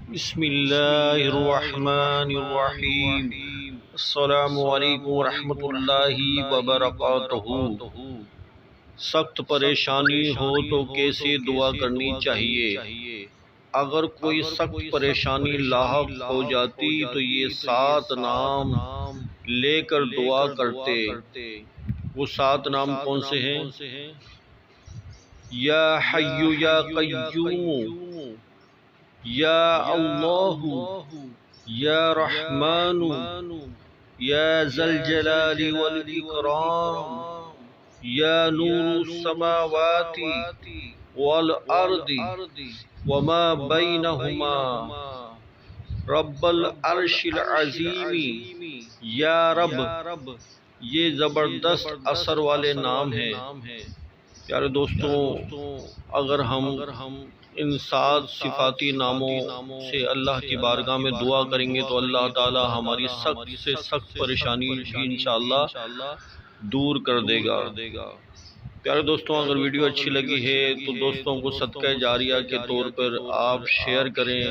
بسم اللہ الرحمن الرحیم۔ السلام علیکم ورحمۃ اللہ وبرکاتہ۔ سخت پریشانی ہو تو کیسے دعا کرنی چاہیے؟ اگر کوئی سخت پریشانی لاحق ہو جاتی تو یہ 7 نام لے کر دعا کرتے۔ وہ 7 نام کون سے ہیں؟ یا حی یا قیوم، یا اللہ، یا رحمان، یا ذا الجلال والاکرام، یا نور السماوات والارض وما بینہما، رب العرش العظیم، یا رب۔ یہ زبردست اثر والے نام ہیں۔ پیارے دوستوں، اگر ہم ان 7 صفاتی ناموں سے اللہ کی بارگاہ میں دعا کریں گے تو اللہ تعالی ہماری سخت سے سخت پریشانی بھی انشاءاللہ دور کر دے گا۔ پیارے دوستوں، اگر ویڈیو اچھی لگی ہے تو دوستوں کو صدقہ جاریہ کے طور پر آپ شیئر کریں۔